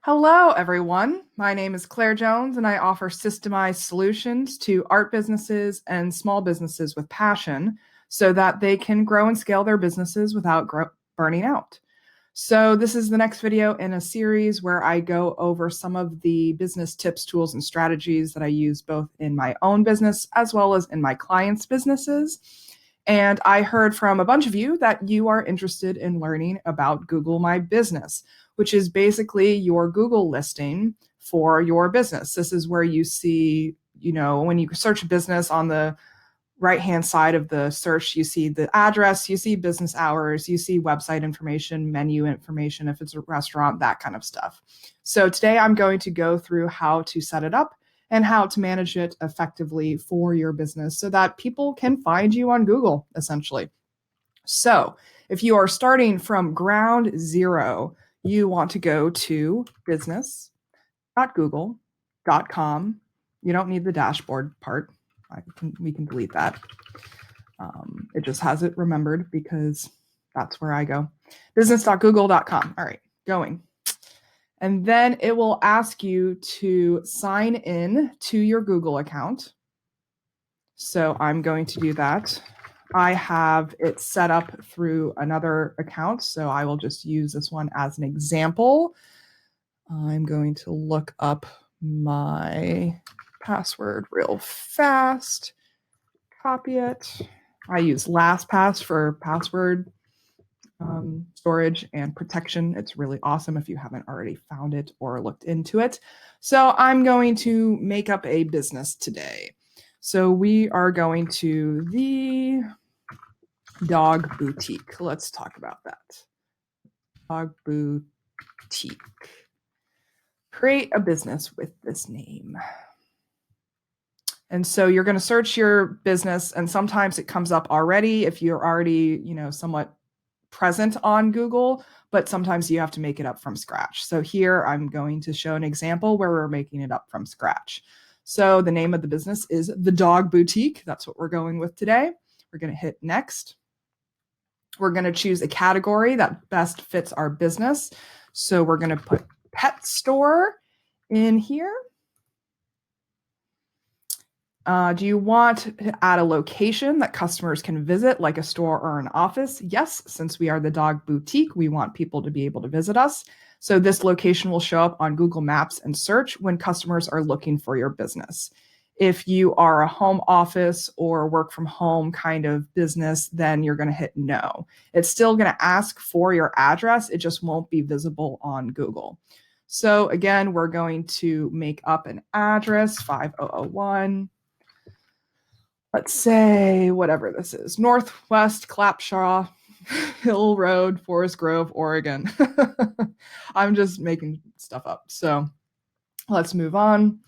Hello, everyone. My name is Claire Jones, and I offer systemized solutions to art businesses and small businesses with passion so that they can grow and scale their businesses without burning out. So, this is the next video in a series where I go over some of the business tips, tools, and strategies that I use both in my own business as well as in my clients' businesses. And I heard from a bunch of you that you are interested in learning about Google My Business, which is basically your Google listing for your business. This is where you see, when you search a business on the right-hand side of the search, you see the address, you see business hours, you see website information, menu information, if it's a restaurant, that kind of stuff. So today I'm going to go through how to set it up and how to manage it effectively for your business so that people can find you on Google, essentially. So if you are starting from ground zero, you want to go to business.google.com. You don't need the dashboard part. We can delete that. It just has it remembered because that's where I go. Business.google.com. All right, going. And then it will ask you to sign in to your Google account. So I'm going to do that. I have it set up through another account, so I will just use this one as an example. I'm going to look up my password real fast, copy it. I use LastPass for password storage and protection. It's really awesome if you haven't already found it or looked into it. So I'm going to make up a business today. So we are going to the Dog Boutique. Let's talk about that. Dog Boutique. Create a business with this name. And so you're going to search your business, and sometimes it comes up already if you're already, somewhat present on Google, but sometimes you have to make it up from scratch. So here I'm going to show an example where we're making it up from scratch. So the name of the business is The Dog Boutique. That's what we're going with today. We're going to hit next. We're going to choose a category that best fits our business. So we're going to put pet store in here. Do you want to add a location that customers can visit, like a store or an office? Yes, since we are the Dog Boutique, we want people to be able to visit us. So this location will show up on Google Maps and search when customers are looking for your business. If you are a home office or work from home kind of business, then you're going to hit no. It's still going to ask for your address. It just won't be visible on Google. So again, we're going to make up an address, 5001. Let's say whatever this is, Northwest Clapshaw Hill Road, Forest Grove, Oregon. I'm just making stuff up. So let's move on.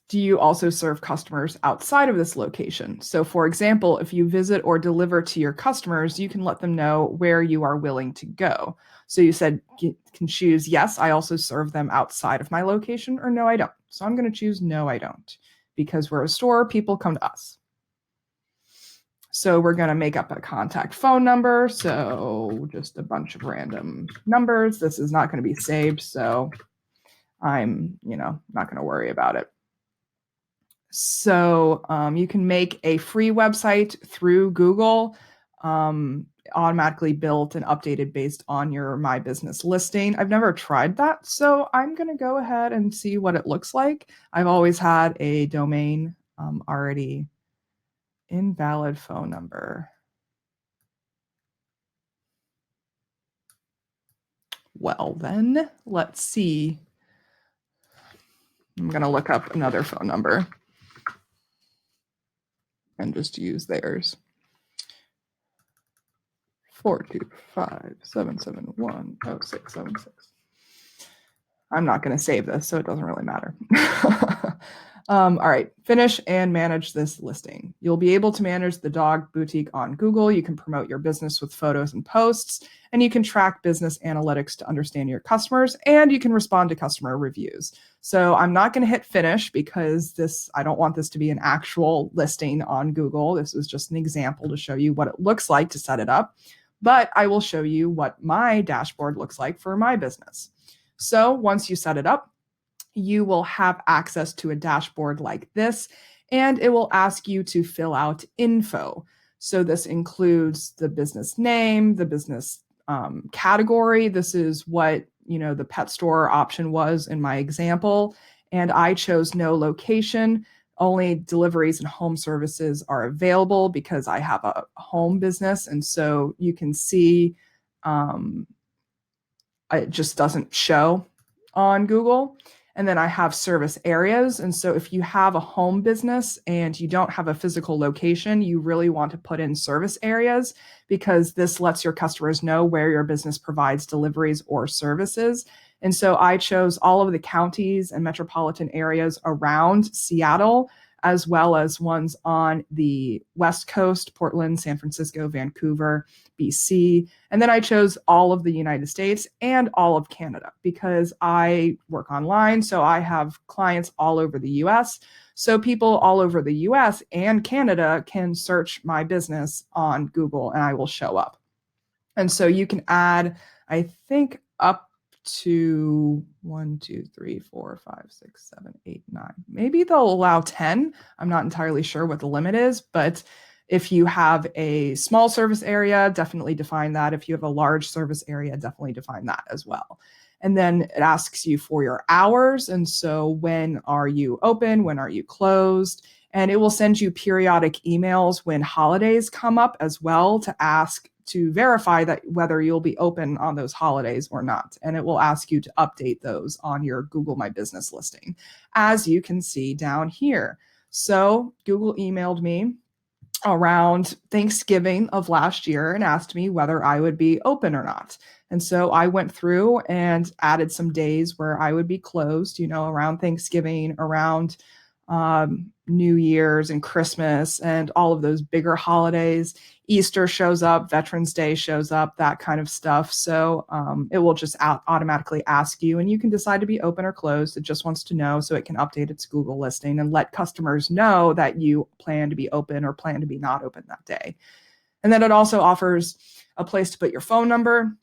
Do you also serve customers outside of this location? So for example, if you visit or deliver to your customers, you can let them know where you are willing to go. So you said you can choose, yes, I also serve them outside of my location, or no, I don't. So I'm going to choose no, I don't. Because we're a store, people come to us. So we're going to make up a contact phone number. So just a bunch of random numbers. This is not going to be saved, so I'm, not going to worry about it. So you can make a free website through Google, automatically built and updated based on your My Business listing. I've never tried that, so I'm going to go ahead and see what it looks like. I've always had a domain already. Invalid phone number. Well, then let's see. I'm going to look up another phone number and just use theirs. 425-771-0676. I'm not going to save this, so it doesn't really matter. All right, finish and manage this listing. You'll be able to manage the Dog Boutique on Google. You can promote your business with photos and posts, and you can track business analytics to understand your customers, and you can respond to customer reviews. So I'm not going to hit finish because I don't want this to be an actual listing on Google. This is just an example to show you what it looks like to set it up. but I will show you what my dashboard looks like for my business. So once you set it up, you will have access to a dashboard like this, and it will ask you to fill out info. So this includes the business name, the business category. This is what, the pet store option was in my example. And I chose no location. Only deliveries and home services are available because I have a home business. And so you can see it just doesn't show on Google. And then I have service areas. And so if you have a home business and you don't have a physical location, you really want to put in service areas because this lets your customers know where your business provides deliveries or services. And so I chose all of the counties and metropolitan areas around Seattle, as well as ones on the West Coast, Portland, San Francisco, Vancouver, BC. And then I chose all of the United States and all of Canada because I work online. So I have clients all over the US. So people all over the US and Canada can search my business on Google and I will show up. And so you can add, I think, up to 1, 2, 3, 4, 5, 6, 7, 8, 9. Maybe they'll allow 10. I'm not entirely sure what the limit is, but if you have a small service area, definitely define that. If you have a large service area, definitely define that as well. And then it asks you for your hours. And so when are you open? When are you closed? And it will send you periodic emails when holidays come up as well to ask to verify that whether you'll be open on those holidays or not. And it will ask you to update those on your Google My Business listing, as you can see down here. So Google emailed me around Thanksgiving of last year and asked me whether I would be open or not. And so I went through and added some days where I would be closed, around Thanksgiving, around New Year's and Christmas and all of those bigger holidays. Easter shows up, Veterans Day shows up, that kind of stuff. So it will just automatically ask you, and you can decide to be open or closed. It just wants to know so it can update its Google listing and let customers know that you plan to be open or plan to be not open that day. And then it also offers a place to put your phone number.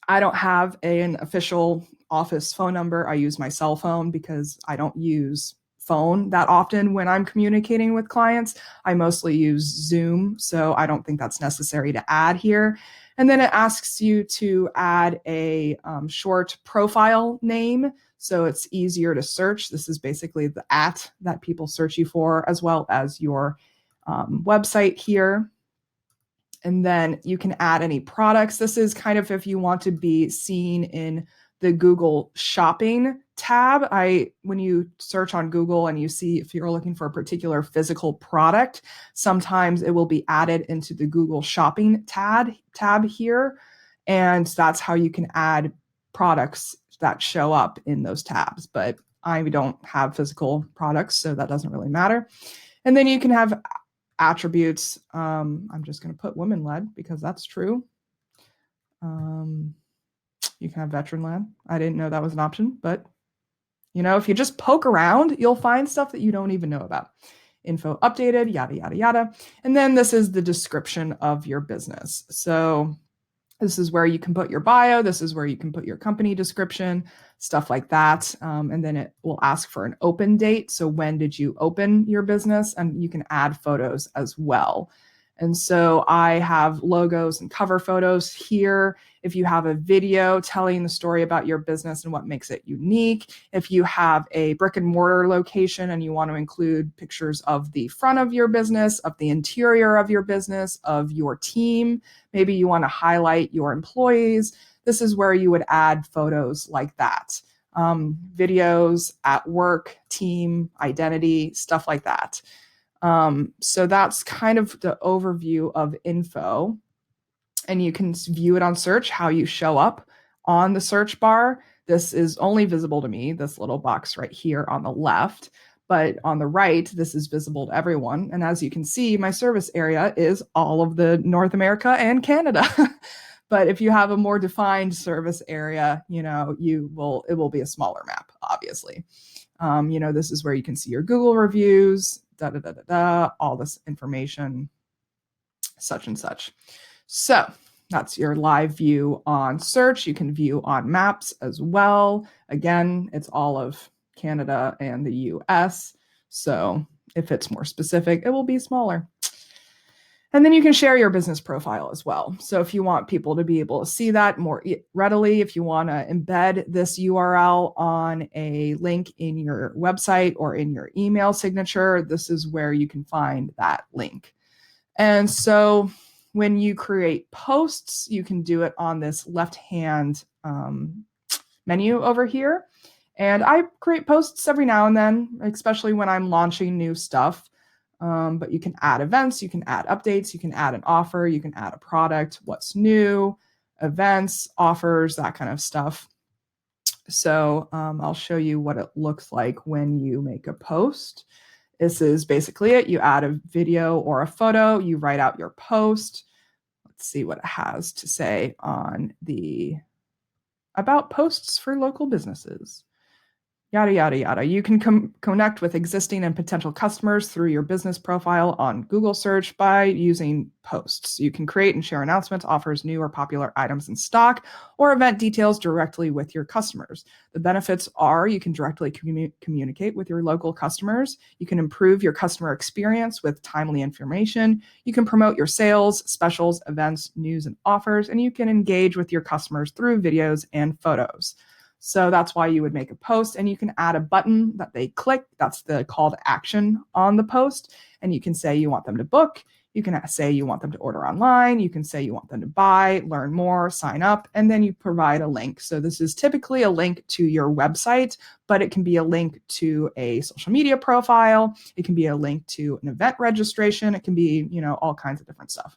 I don't have an official office phone number. I use my cell phone because I don't use phone that often when I'm communicating with clients. I mostly use Zoom, so I don't think that's necessary to add here. And then it asks you to add a short profile name so it's easier to search. This is basically the @ that people search you for, as well as your website here. And then you can add any products. This is kind of if you want to be seen in the Google Shopping tab. When you search on Google and you see if you're looking for a particular physical product, sometimes it will be added into the Google Shopping tab here. And that's how you can add products that show up in those tabs. But I don't have physical products, so that doesn't really matter. And then you can have attributes. I'm just going to put women-led because that's true. You can have veteran-led. I didn't know that was an option, but if you just poke around, you'll find stuff that you don't even know about. Info updated, yada, yada, yada. And then this is the description of your business. So this is where you can put your bio. This is where you can put your company description, stuff like that. And then it will ask for an open date. So when did you open your business? And you can add photos as well. And so I have logos and cover photos here. If you have a video telling the story about your business and what makes it unique, if you have a brick and mortar location and you want to include pictures of the front of your business, of the interior of your business, of your team, maybe you want to highlight your employees, this is where you would add photos like that. Videos at work, team, identity, stuff like that. So that's kind of the overview of info. And you can view it on search, how you show up on the search bar. This is only visible to me, this little box right here on the left. But on the right, this is visible to everyone. And as you can see, my service area is all of the North America and Canada. But if you have a more defined service area, it will be a smaller map, obviously. This is where you can see your Google reviews, all this information, such and such. So That's your live view on search. You can view on maps as well. Again, it's all of Canada and the US. So if it's more specific, it will be smaller. And then you can share your business profile as well. So if you want people to be able to see that more readily, if you want to embed this URL on a link in your website or in your email signature, this is where you can find that link. And so when you create posts, you can do it on this left-hand menu over here. And I create posts every now and then, especially when I'm launching new stuff. But you can add events, you can add updates, you can add an offer, you can add a product, what's new, events, offers, that kind of stuff. So I'll show you what it looks like when you make a post. This is basically it. You add a video or a photo, you write out your post. Let's see what it has to say on the about posts for local businesses. Yada, yada, yada. You can connect with existing and potential customers through your business profile on Google search by using posts. You can create and share announcements, offers, new or popular items in stock, or event details directly with your customers. The benefits are you can directly communicate with your local customers. You can improve your customer experience with timely information. You can promote your sales, specials, events, news, and offers, and you can engage with your customers through videos and photos. So that's why you would make a post, and you can add a button that they click. That's the call to action on the post. And you can say you want them to book. You can say you want them to order online. You can say you want them to buy, learn more, sign up, and then you provide a link. So this is typically a link to your website, but it can be a link to a social media profile. It can be a link to an event registration. It can be, all kinds of different stuff.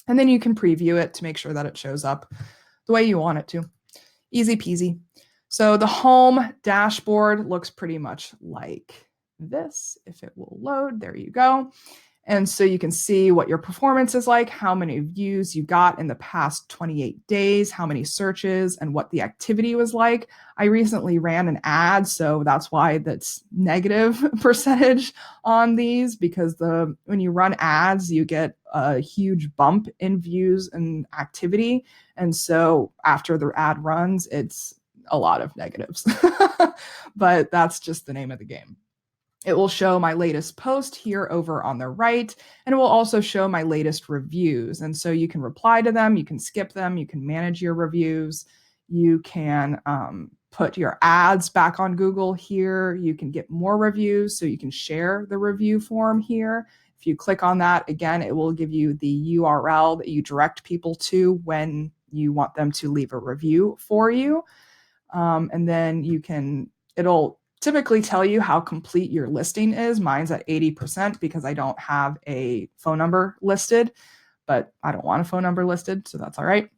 And then you can preview it to make sure that it shows up the way you want it to. Easy peasy. So the home dashboard looks pretty much like this. If it will load, there you go. And so you can see what your performance is like, how many views you got in the past 28 days, how many searches, and what the activity was like. I recently ran an ad, so that's why that's negative percentage on these, because when you run ads, you get a huge bump in views and activity. And so after the ad runs, it's a lot of negatives, but that's just the name of the game. It will show my latest post here over on the right, and it will also show my latest reviews. And so you can reply to them, you can skip them, you can manage your reviews, you can put your ads back on Google here, you can get more reviews, so you can share the review form here. If you click on that, again, it will give you the URL that you direct people to when you want them to leave a review for you. And then it'll typically tell you how complete your listing is. Mine's at 80% because I don't have a phone number listed, but I don't want a phone number listed, so that's all right.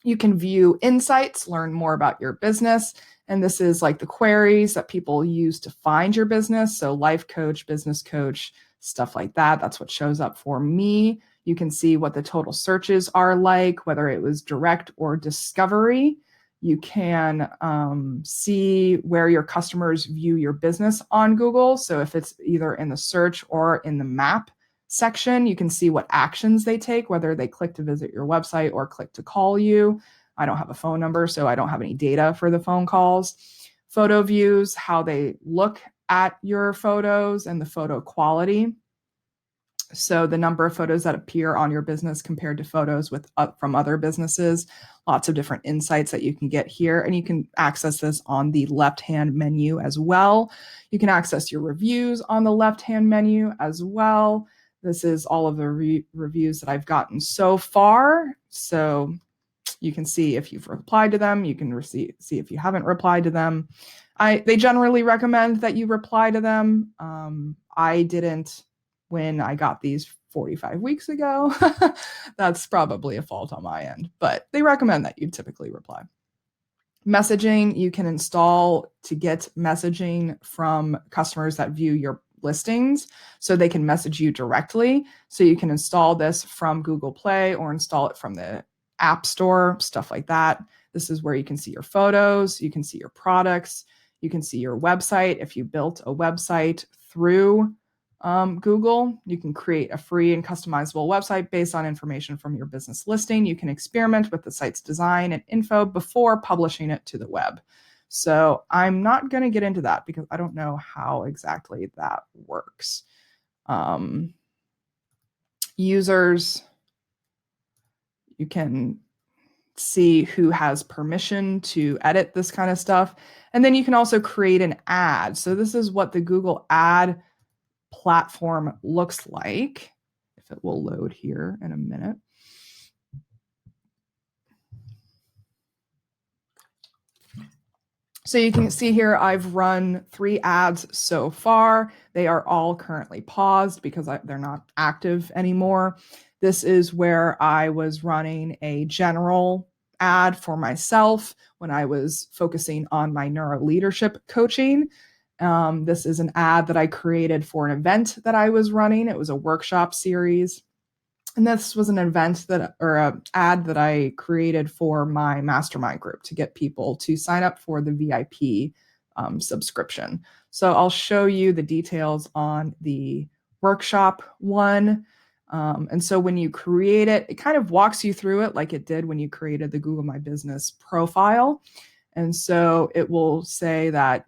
You can view insights, learn more about your business. And this is like the queries that people use to find your business. So life coach, business coach, stuff like that. That's what shows up for me. You can see what the total searches are like, whether it was direct or discovery. You can see where your customers view your business on Google. So if it's either in the search or in the map section, you can see what actions they take, whether they click to visit your website or click to call you. I don't have a phone number, so I don't have any data for the phone calls. Photo views, how they look at your photos and the photo quality. So the number of photos that appear on your business compared to photos from other businesses, lots of different insights that you can get here. And you can access this on the left-hand menu as well. You can access your reviews on the left-hand menu as well. This is all of the reviews that I've gotten so far. So you can see if you've replied to them. You can see if you haven't replied to them. They generally recommend that you reply to them. I didn't when I got these 45 weeks ago. That's probably a fault on my end, but they recommend that you typically reply. Messaging, you can install to get messaging from customers that view your listings so they can message you directly. So you can install this from Google Play or install it from the App Store, stuff like that. This is where you can see your photos, you can see your products, you can see your website. If you built a website through Google, you can create a free and customizable website based on information from your business listing. You can experiment with the site's design and info before publishing it to the web. So I'm not going to get into that because I don't know how exactly that works. Users, you can see who has permission to edit this kind of stuff. And then you can also create an ad. So this is what the Google ad platform looks like. If it will load here in a minute. So you can see here, I've run 3 ads so far. They are all currently paused because they're not active anymore. This is where I was running a general ad for myself when I was focusing on my neuro leadership coaching. This is an ad that I created for an event that I was running. It was a workshop series. And this was an event an ad that I created for my mastermind group to get people to sign up for the VIP subscription. So I'll show you the details on the workshop one. And so when you create it, it kind of walks you through it like it did when you created the Google My Business profile. And so it will say that,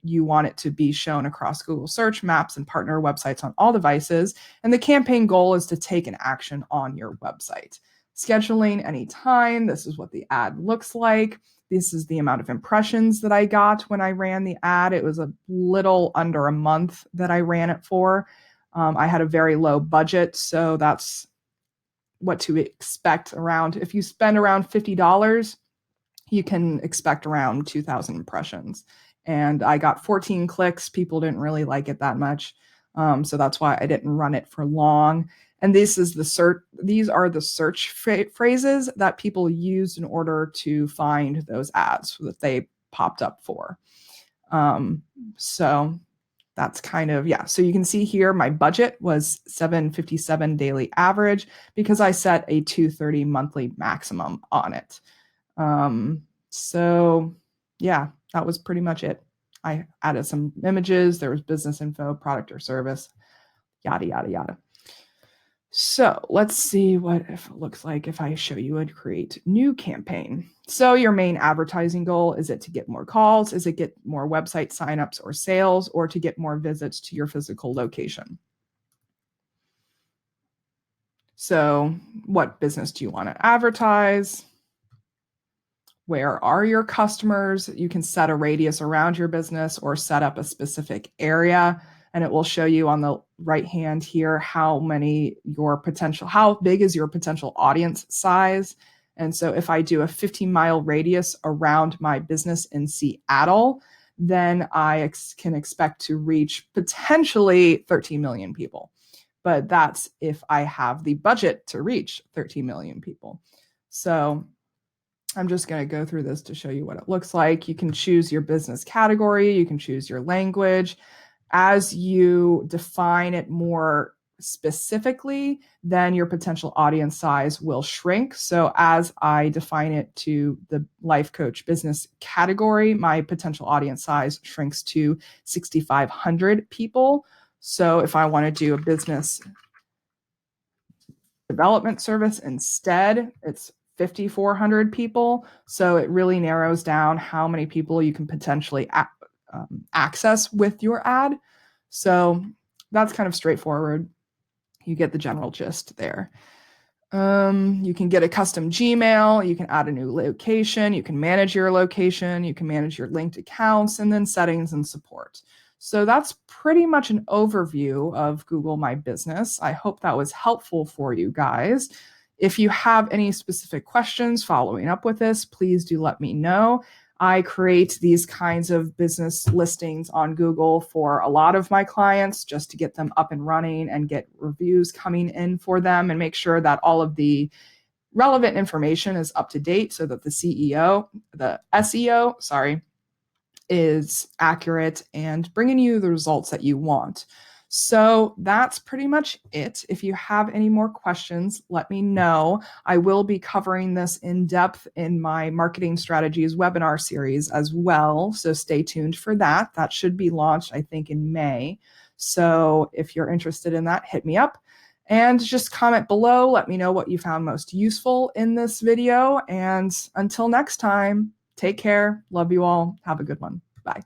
you want it to be shown across Google Search, Maps, and partner websites on all devices. And the campaign goal is to take an action on your website. Scheduling anytime. This is what the ad looks like. This is the amount of impressions that I got when I ran the ad. It was a little under a month that I ran it for. I had a very low budget, so that's what to expect around. If you spend around $50, you can expect around 2,000 impressions. And I got 14 clicks. People didn't really like it that much. So that's why I didn't run it for long. And these are the search phrases that people used in order to find those ads that they popped up for. So that's kind of, So you can see here, my budget was $757 daily average because I set a $230 monthly maximum on it. So that was pretty much it. I added some images. There was business info, product or service, yada, yada, yada. So let's see what it looks like if I show you a create new campaign. So your main advertising goal, is it to get more calls? Is it get more website signups or sales, or to get more visits to your physical location? So what business do you want to advertise? Where are your customers? You can set a radius around your business or set up a specific area. And it will show you on the right hand here how big is your potential audience size. And so if I do a 15-mile radius around my business in Seattle, then I can expect to reach potentially 13 million people. But that's if I have the budget to reach 13 million people. So I'm just going to go through this to show you what it looks like. You can choose your business category. You can choose your language. As you define it more specifically, then your potential audience size will shrink. So as I define it to the life coach business category, my potential audience size shrinks to 6,500 people. So if I want to do a business development service instead, it's 5,400 people. So it really narrows down how many people you can potentially access with your ad. So that's kind of straightforward. You get the general gist there. You can get a custom Gmail. You can add a new location. You can manage your location. You can manage your linked accounts, and then settings and support. So that's pretty much an overview of Google My Business. I hope that was helpful for you guys. If you have any specific questions following up with this, please do let me know. I create these kinds of business listings on Google for a lot of my clients just to get them up and running and get reviews coming in for them and make sure that all of the relevant information is up to date so that the SEO, is accurate and bringing you the results that you want. So that's pretty much it. If you have any more questions, let me know. I will be covering this in depth in my marketing strategies webinar series as well. So stay tuned for that. That should be launched, I think, in May. So if you're interested in that, hit me up and just comment below. Let me know what you found most useful in this video. And until next time, take care. Love you all. Have a good one. Bye.